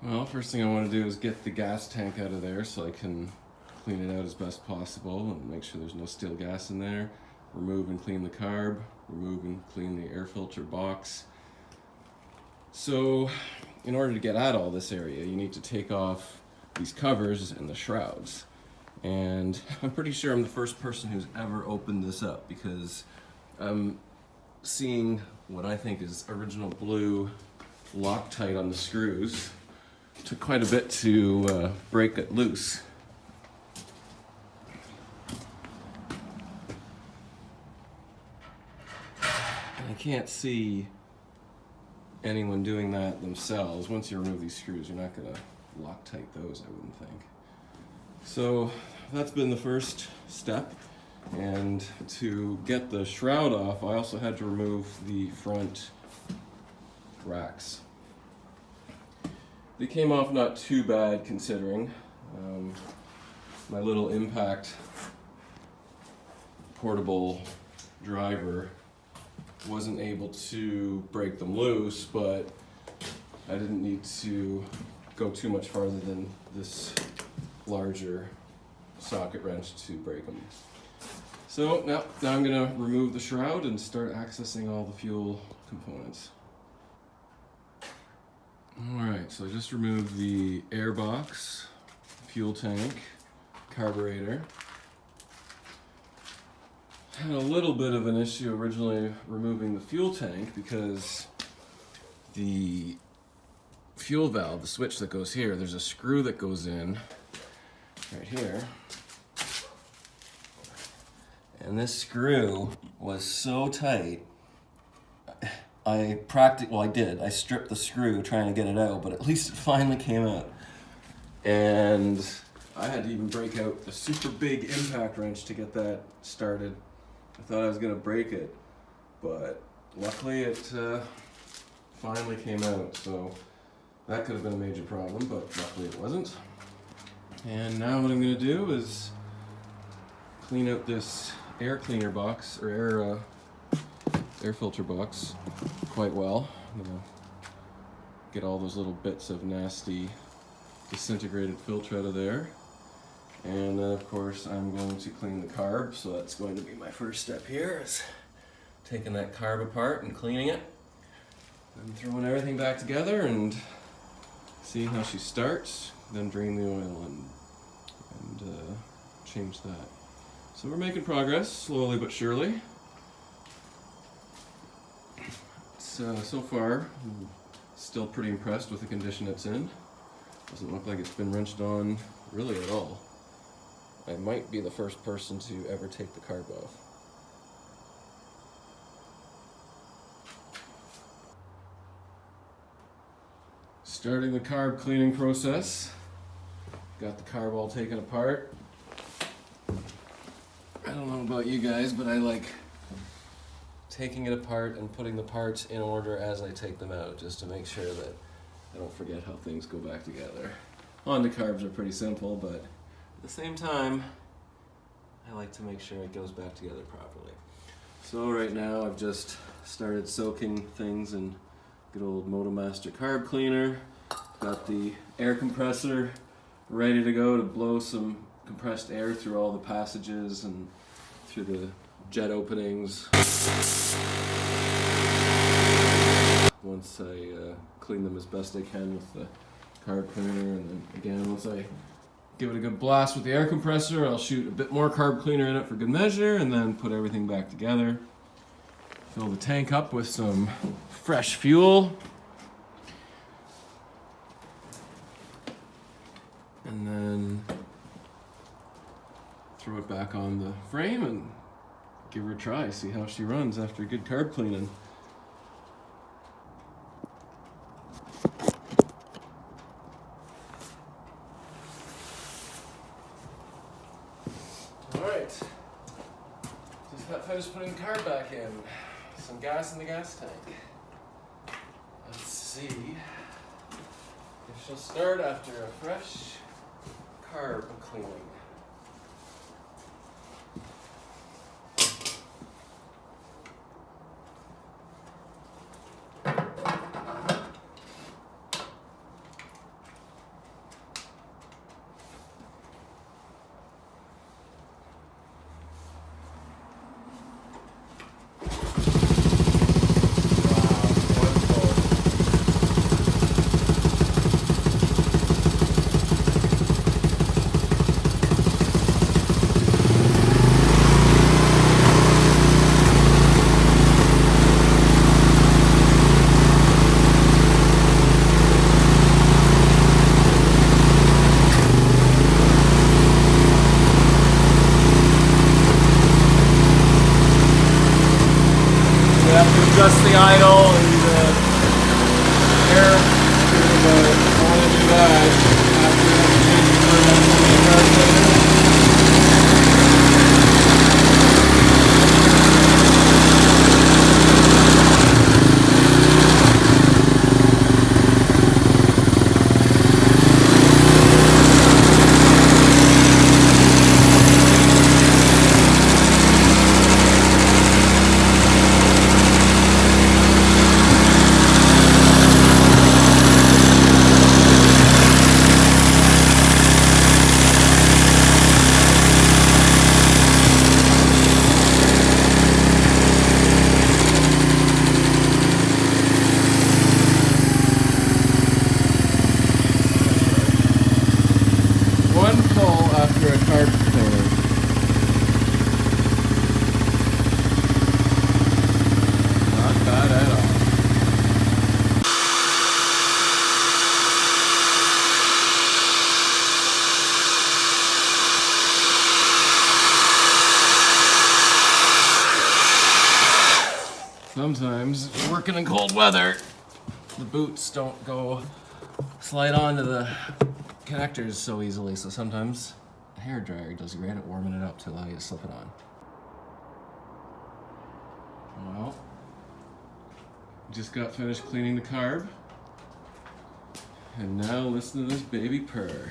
Well, first thing I want to do is get the gas tank out of there so I can clean it out as best possible and make sure there's no stale gas in there. Remove and clean the carb, remove and clean the air filter box. So, in order to get at all this area, you need to take off these covers and the shrouds. And I'm pretty sure I'm the first person who's ever opened this up because I'm seeing what I think is original blue Loctite on the screws. Took quite a bit to break it loose. I can't see anyone doing that themselves. Once you remove these screws, you're not going to Loctite those, I wouldn't think. So that's been the first step. And to get the shroud off, I also had to remove the front racks. They came off not too bad considering. My little impact portable driver wasn't able to break them loose, but I didn't need to go too much farther than this larger socket wrench to break them. So now I'm going to remove the shroud and start accessing all the fuel components. Alright, so I just removed the air box, fuel tank, carburetor. Had a little bit of an issue originally removing the fuel tank because the fuel valve, the switch that goes here, there's a screw that goes in right here. And this screw was so tight, I stripped the screw trying to get it out, but at least it finally came out. And I had to even break out the super big impact wrench to get that started. I thought I was gonna break it, but luckily it finally came out. So that could have been a major problem, but luckily it wasn't. And now what I'm gonna do is clean out this air cleaner box, or air filter box quite well. I'm gonna get all those little bits of nasty disintegrated filter out of there. And then of course I'm going to clean the carb, so that's going to be my first step here, is taking that carb apart and cleaning it. And throwing everything back together and seeing how she starts, then drain the oil and change that. So we're making progress, slowly but surely. So far, I'm still pretty impressed with the condition it's in. Doesn't look like it's been wrenched on really at all. I might be the first person to ever take the carb off. Starting the carb cleaning process. Got the carb all taken apart. I don't know about you guys, but I like taking it apart and putting the parts in order as I take them out, just to make sure that I don't forget how things go back together. Honda carbs are pretty simple, but at the same time, I like to make sure it goes back together properly. So right now I've just started soaking things in good old MotoMaster carb cleaner. Got the air compressor ready to go to blow some compressed air through all the passages and through the jet openings. Once I clean them as best I can with the carb cleaner, and then again once I give it a good blast with the air compressor, I'll shoot a bit more carb cleaner in it for good measure, and then put everything back together. Fill the tank up with some fresh fuel. And then throw it back on the frame and give her a try, see how she runs after a good carb cleaning. Alright, just finished putting the carb back in. Some gas in the gas tank. Let's see if she'll start after a fresh carb cleaning. but I want to do that after one pull after a carb cleaner. Not bad at all. Sometimes working in cold weather, the boots don't go slide onto the connectors so easily, so sometimes a hair dryer does great at warming it up to allow you to slip it on. Well, just got finished cleaning the carb, and now listen to this baby purr.